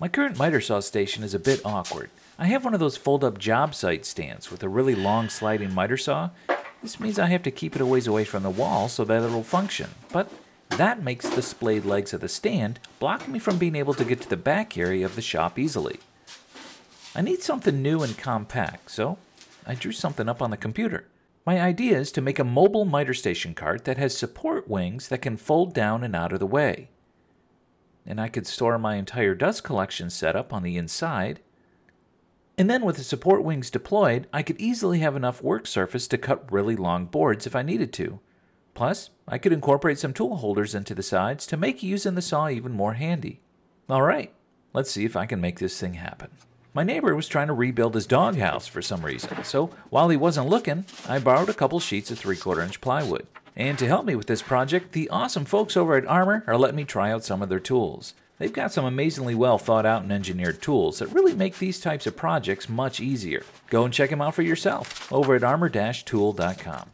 My current miter saw station is a bit awkward. I have one of those fold-up job site stands with a really long sliding miter saw. This means I have to keep it a ways away from the wall so that it'll function, but that makes the splayed legs of the stand block me from being able to get to the back area of the shop easily. I need something new and compact, so I drew something up on the computer. My idea is to make a mobile miter station cart that has support wings that can fold down and out of the way. And I could store my entire dust collection setup on the inside. And then with the support wings deployed, I could easily have enough work surface to cut really long boards if I needed to. Plus, I could incorporate some tool holders into the sides to make using the saw even more handy. Alright, let's see if I can make this thing happen. My neighbor was trying to rebuild his doghouse for some reason, so while he wasn't looking, I borrowed a couple sheets of 3/4 inch plywood. And to help me with this project, the awesome folks over at Armor are letting me try out some of their tools. They've got some amazingly well thought out and engineered tools that really make these types of projects much easier. Go and check them out for yourself over at armor-tool.com.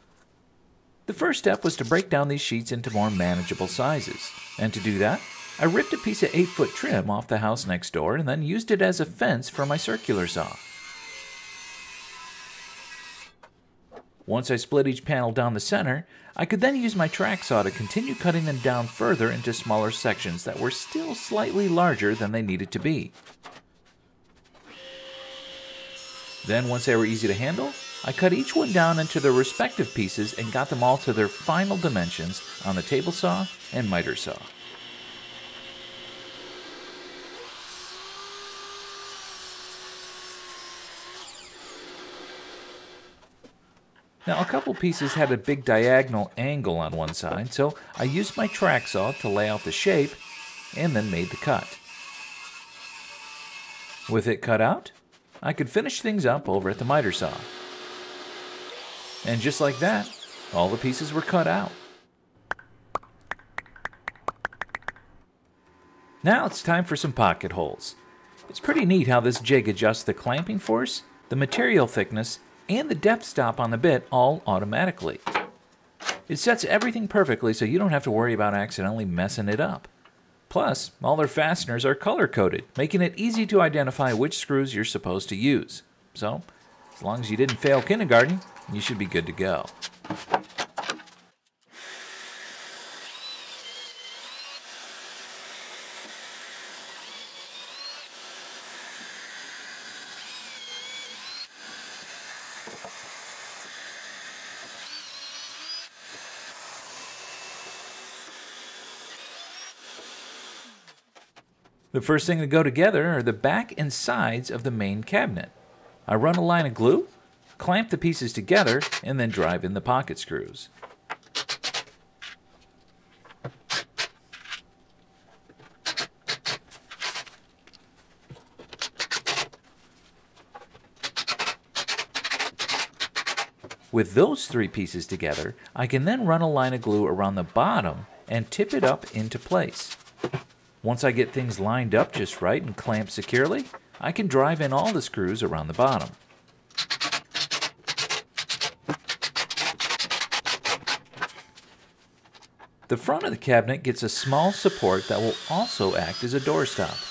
The first step was to break down these sheets into more manageable sizes. And to do that, I ripped a piece of 8-foot trim off the house next door and then used it as a fence for my circular saw. Once I split each panel down the center, I could then use my track saw to continue cutting them down further into smaller sections that were still slightly larger than they needed to be. Then once they were easy to handle, I cut each one down into their respective pieces and got them all to their final dimensions on the table saw and miter saw. Now, a couple pieces had a big diagonal angle on one side, so I used my track saw to lay out the shape and then made the cut. With it cut out, I could finish things up over at the miter saw. And just like that, all the pieces were cut out. Now it's time for some pocket holes. It's pretty neat how this jig adjusts the clamping force, the material thickness, and the depth stop on the bit all automatically. It sets everything perfectly so you don't have to worry about accidentally messing it up. Plus, all their fasteners are color-coded, making it easy to identify which screws you're supposed to use. So, as long as you didn't fail kindergarten, you should be good to go. The first thing to go together are the back and sides of the main cabinet. I run a line of glue, clamp the pieces together, and then drive in the pocket screws. With those three pieces together, I can then run a line of glue around the bottom and tip it up into place. Once I get things lined up just right and clamped securely, I can drive in all the screws around the bottom. The front of the cabinet gets a small support that will also act as a doorstop.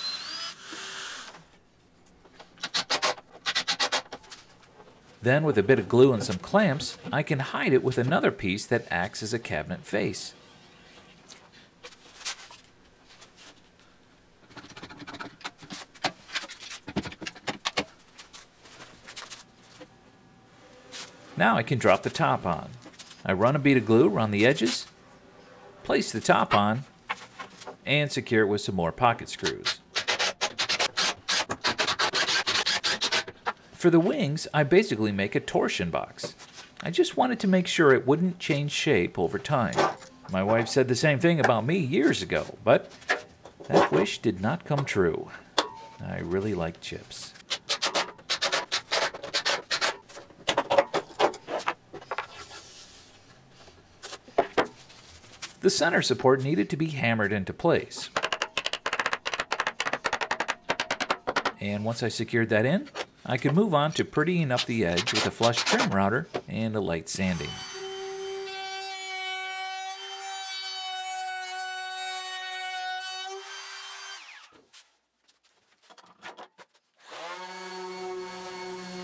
Then with a bit of glue and some clamps, I can hide it with another piece that acts as a cabinet face. Now I can drop the top on. I run a bead of glue around the edges, place the top on, and secure it with some more pocket screws. For the wings, I basically make a torsion box. I just wanted to make sure it wouldn't change shape over time. My wife said the same thing about me years ago, but that wish did not come true. I really like chips. The center support needed to be hammered into place. And once I secured that in, I could move on to prettying up the edge with a flush trim router and a light sanding.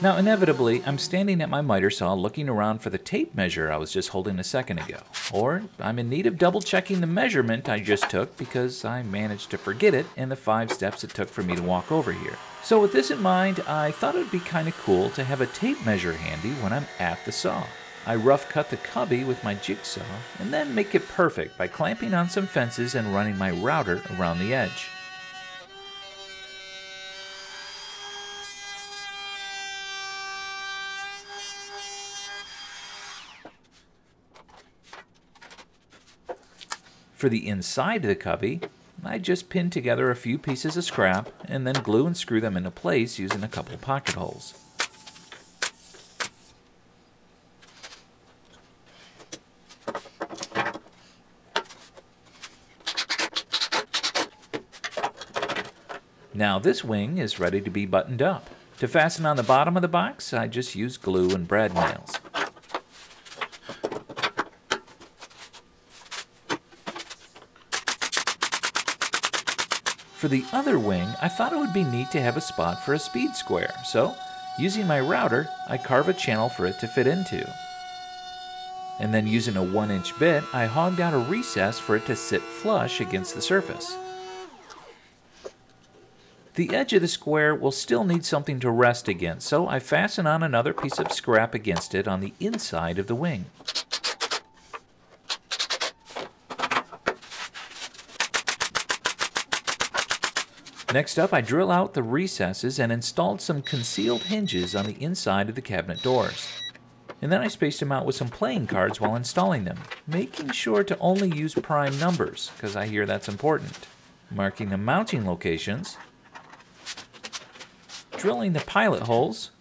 Now, inevitably, I'm standing at my miter saw looking around for the tape measure I was just holding a second ago. Or I'm in need of double checking the measurement I just took because I managed to forget it in the 5 steps it took for me to walk over here. So with this in mind, I thought it would be kind of cool to have a tape measure handy when I'm at the saw. I rough cut the cubby with my jigsaw and then make it perfect by clamping on some fences and running my router around the edge. For the inside of the cubby, I just pin together a few pieces of scrap and then glue and screw them into place using a couple pocket holes. Now this wing is ready to be buttoned up. To fasten on the bottom of the box, I just use glue and brad nails. For the other wing, I thought it would be neat to have a spot for a speed square, so using my router, I carve a channel for it to fit into. And then using a 1-inch bit, I hogged out a recess for it to sit flush against the surface. The edge of the square will still need something to rest against, so I fasten on another piece of scrap against it on the inside of the wing. Next up, I drill out the recesses and installed some concealed hinges on the inside of the cabinet doors. And then I spaced them out with some playing cards while installing them, making sure to only use prime numbers, because I hear that's important. Marking the mounting locations, drilling the pilot holes,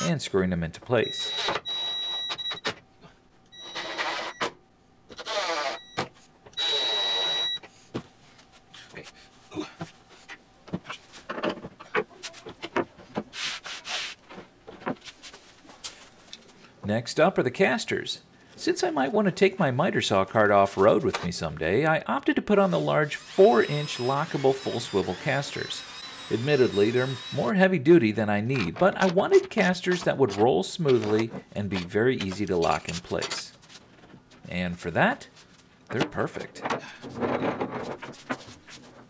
and screwing them into place. Next up are the casters. Since I might want to take my miter saw cart off-road with me someday, I opted to put on the large 4-inch lockable full swivel casters. Admittedly, they're more heavy-duty than I need, but I wanted casters that would roll smoothly and be very easy to lock in place. And for that, they're perfect.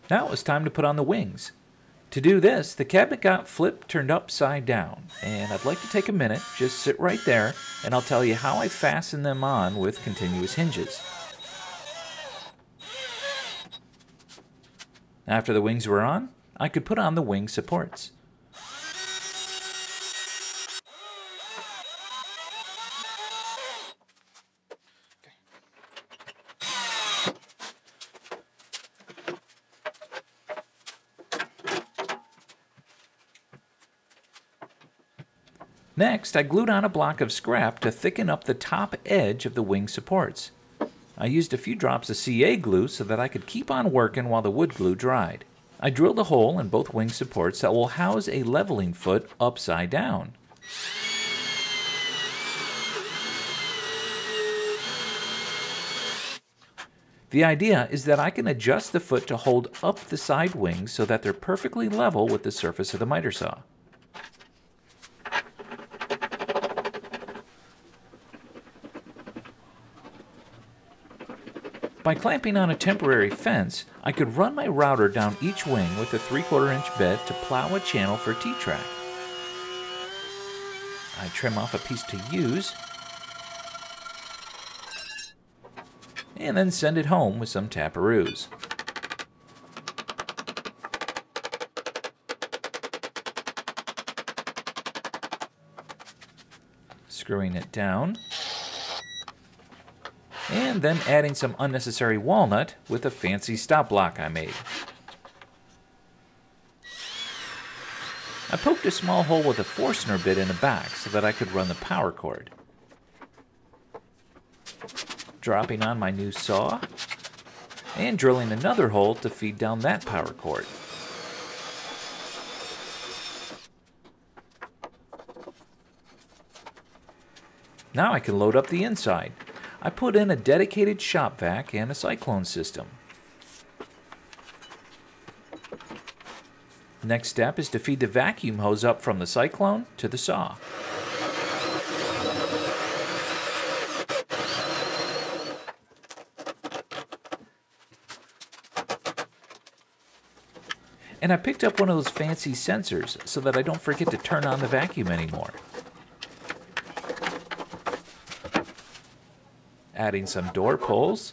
Now it's time to put on the wings. To do this, the cabinet got flipped turned upside down, and I'd like to take a minute, just sit right there, and I'll tell you how I fasten them on with continuous hinges. After the wings were on, I could put on the wing supports. Next, I glued on a block of scrap to thicken up the top edge of the wing supports. I used a few drops of CA glue so that I could keep on working while the wood glue dried. I drilled a hole in both wing supports that will house a leveling foot upside down. The idea is that I can adjust the foot to hold up the side wings so that they're perfectly level with the surface of the miter saw. By clamping on a temporary fence, I could run my router down each wing with a 3/4-inch bit to plow a channel for T-track. I trim off a piece to use, and then send it home with some taparoos. Screwing it down, and then adding some unnecessary walnut with a fancy stop block I made. I poked a small hole with a Forstner bit in the back so that I could run the power cord. Dropping on my new saw, and drilling another hole to feed down that power cord. Now I can load up the inside. I put in a dedicated shop vac and a cyclone system. Next step is to feed the vacuum hose up from the cyclone to the saw. And I picked up one of those fancy sensors so that I don't forget to turn on the vacuum anymore. Adding some door pulls.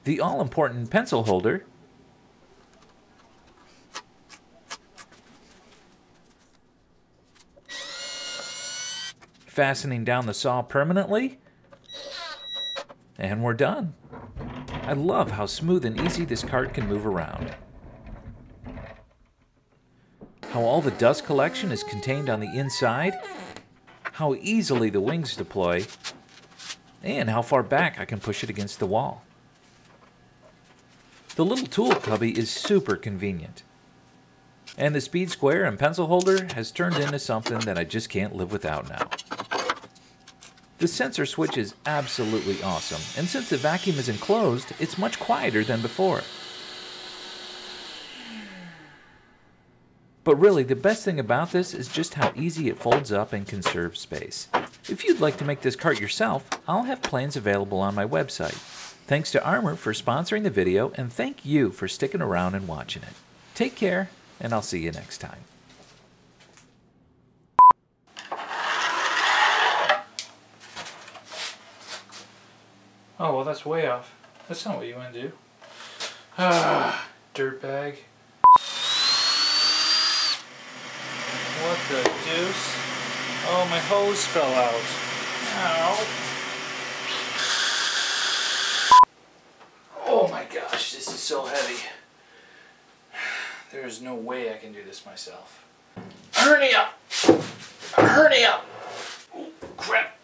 The all-important pencil holder. Fastening down the saw permanently. And we're done. I love how smooth and easy this cart can move around. How all the dust collection is contained on the inside. How easily the wings deploy. And how far back I can push it against the wall. The little tool cubby is super convenient. And the speed square and pencil holder has turned into something that I just can't live without now. The sensor switch is absolutely awesome, and since the vacuum is enclosed, it's much quieter than before. But really, the best thing about this is just how easy it folds up and conserves space. If you'd like to make this cart yourself, I'll have plans available on my website. Thanks to Armor for sponsoring the video, and thank you for sticking around and watching it. Take care, and I'll see you next time. Oh, well, that's way off. That's not what you want to do. Ah, dirtbag. What the deuce? Oh, my hose fell out. Ow. Oh my gosh, this is so heavy. There is no way I can do this myself. Hernia! Hernia! Oh, crap.